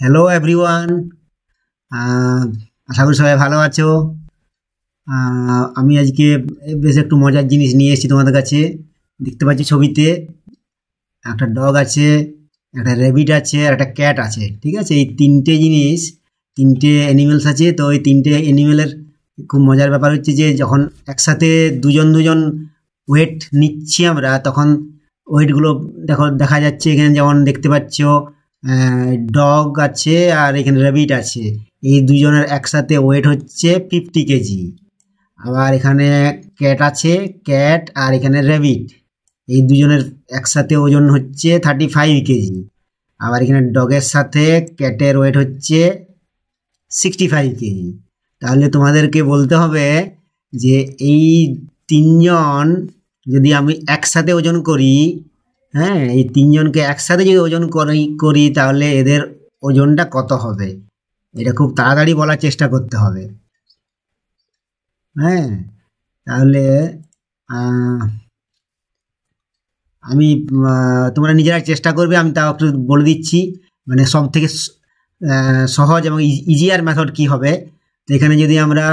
Hello everyone. আশা করি সবাই ভালো আছো। আমি আজকে বেশ একটু মজার জিনিস নিয়ে এসেছি তোমাদের কাছে। দেখতে পাচ্ছি ছবিতে একটা ডগ আছে, একটা র্যাবিট আছে আর একটা ক্যাট আছে। ঠিক আছে, এই তিনটে জিনিস, তিনটে অ্যানিমেলস আছে। তো এই তিনটে অ্যানিমেলের খুব মজার ব্যাপার হচ্ছে যে যখন একসাথে দুজন দুজন ওয়েট নিচ্ছি আমরা, তখন ওয়েটগুলো দেখা যাচ্ছে এখানে। যেমন দেখতে পাচ্ছ ডগ আছে আর এখানে র্যাবিট আছে। এই দুজনের একসাথে ওয়েট হচ্ছে 50 কেজি। আবার এখানে ক্যাট আছে, ক্যাট আর এখানে র্যাবিট, এই দুজনের একসাথে ওজন হচ্ছে 35 কেজি। আবার এখানে ডগের সাথে ক্যাটের ওয়েট হচ্ছে 65 কেজি। তাহলে তোমাদেরকে বলতে হবে যে এই তিনজন যদি আমি একসাথে ওজন করি, হ্যাঁ, এই তিনজনকে একসাথে যদি ওজন করি তাহলে এদের ওজনটা কত হবে। এটা খুব তাড়াতাড়ি বলার চেষ্টা করতে হবে। হ্যাঁ, তাহলে আমি তোমরা নিজেরা চেষ্টা করবে, আমি তাও একটু বলে দিচ্ছি। মানে সব থেকে সহজ এবং ইজিয়ার মেথড কি হবে। তো এখানে যদি আমরা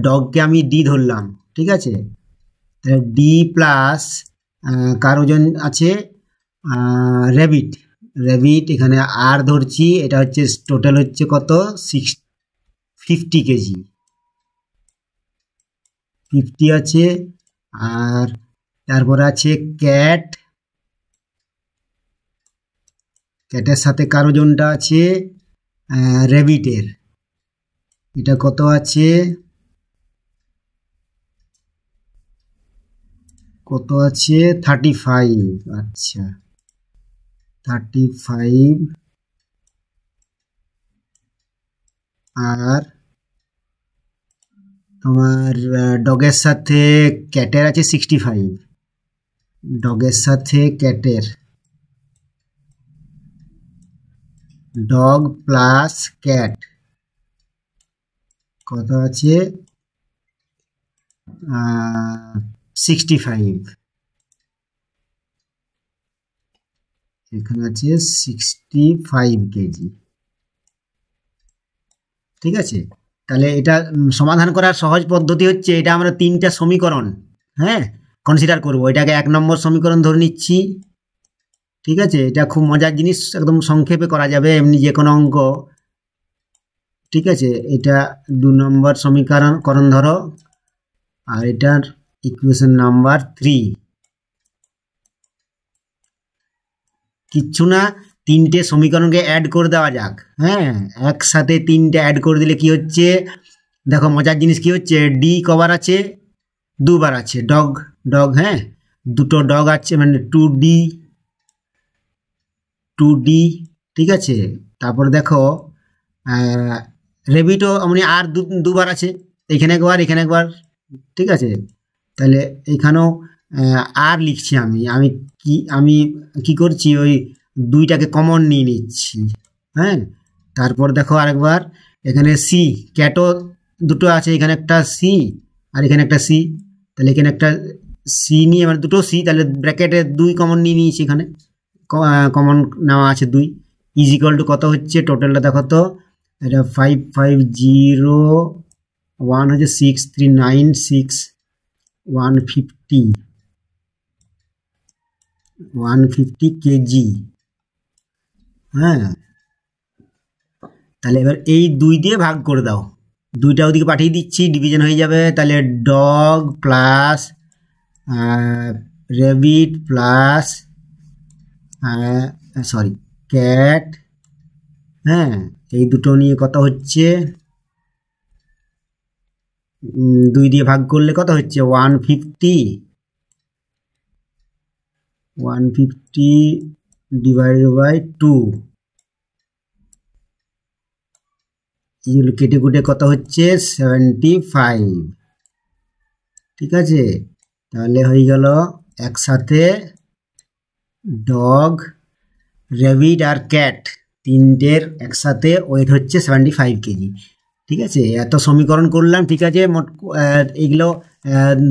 ডগকে আমি ডি ধরলাম, ঠিক আছে, তাহলে ডি প্লাস কার ওজন আছে র্যাবিট, র্যাবিট এখানে আর ধরছি, এটা হচ্ছে টোটাল হচ্ছে কত 50 কেজি, 50 আছে। আর তারপরে আছে ক্যাট, ক্যাটের সাথে কার ওজনটা আছে র্যাবিটের, এটা কত আছে, কত আছে 35। আচ্ছা 35। আর তোমার ডগের সাথে ক্যাটের আছে 65, ডগের সাথে ক্যাটের, ডগ প্লাস ক্যাট কত আছে 65, এখানে আছে 65 কেজি। ঠিক আছে, তাহলে এটা সমাধান করার সহজ পদ্ধতি হচ্ছে, এটা আমরা তিনটা সমীকরণ, হ্যাঁ, কনসিডার করব। এটাকে 1 নম্বর সমীকরণ ধরে নিচ্ছি। ঠিক আছে, এটা খুব মজার জিনিস, একদম সংক্ষেপে করা যাবে এমনি যে কোনো অঙ্ক। ঠিক আছে, এটা 2 নম্বর সমীকরণ ধরো, আর এটার ইকুয়েশন নাম্বার 3। কিচ্ছু না, তিনটে সমীকরণকে অ্যাড করে দেওয়া যাক। হ্যাঁ, একসাথে তিনটে অ্যাড করে দিলে কি হচ্ছে, দেখো মজার জিনিস কি হচ্ছে, ডি কবার আছে, দুবার আছে, ডগ ডগ, হ্যাঁ, দুটো ডগ আছে, মানে 2D, 2D। ঠিক আছে, তারপর দেখো রেবিটও মানে আর দুবার আছে, এখানে একবার এখানে একবার। ঠিক আছে, তাহলে এখানেও আর লিখছি আমি আমি আমি কি করছি, ওই দুইটাকে কমন নিয়ে নিচ্ছি। হ্যাঁ, তারপর দেখো আরেকবার এখানে সি, ক্যাটও দুটো আছে, এখানে একটা সি আর এখানে একটা সি, তাহলে এখানে একটা সি নিয়ে, মানে দুটো সি, তাহলে ব্র্যাকেটে 2 কমন নিয়ে নিয়েছি, এখানে কমন নেওয়া আছে 2। ইজ ইকুয়াল টু কত হচ্ছে, টোটালটা দেখো তো, এটা 550 হচ্ছে 6396 150 কেজি। হ্যাঁ, তাহলে এবার এই 2 দিয়ে ভাগ করে দাও, 2টা ওদিকে পাঠিয়ে দিচ্ছি, ডিভিশন হয়ে যাবে। তাহলে dog plus rabbit plus sorry cat, হ্যাঁ, এই দুটো নিয়ে কত হচ্ছে, 2 দিয়ে ভাগ করলে কত হচ্ছে 150 ডিভাইডেড বাই 2, এইগুলো কেটে কুটে কত হচ্ছে 75। ঠিক আছে, তাহলে হয়ে গেল একসাথে ডগ, র্যাবিট আর ক্যাট তিনটের একসাথে ওয়েট হচ্ছে 75 কেজি। ঠিক আছে, এত সমীকরণ করলাম। ঠিক আছে, মোট এগুলো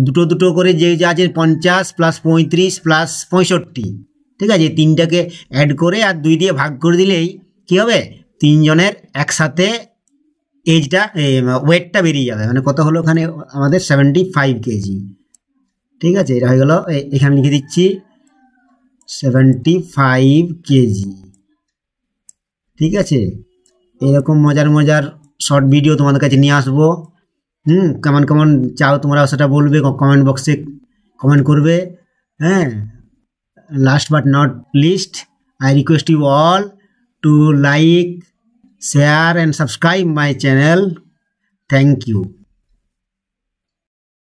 দুটো দুটো করে যে যা আছে 50 প্লাস 35 প্লাস 65। ঠিক আছে, এই তিনটাকে অ্যাড করে আর 2 দিয়ে ভাগ করে দিলেই কী হবে, তিনজনের একসাথে এজটা ওয়েটটা বেরিয়ে যাবে। মানে কত হলো ওখানে আমাদের 75 কেজি। ঠিক আছে, এটা হয়ে গেল, এখানে লিখে দিচ্ছি 75 কেজি। ঠিক আছে, এরকম মজার মজার শর্ট ভিডিও তোমাদের কাছে নিয়ে আসবো। কেমন কেমন চাও তোমরা সেটা বলবে, কমেন্ট বক্সে কমেন্ট করবে। হ্যাঁ, last but not least, I request you all to like, share and subscribe my channel. Thank you.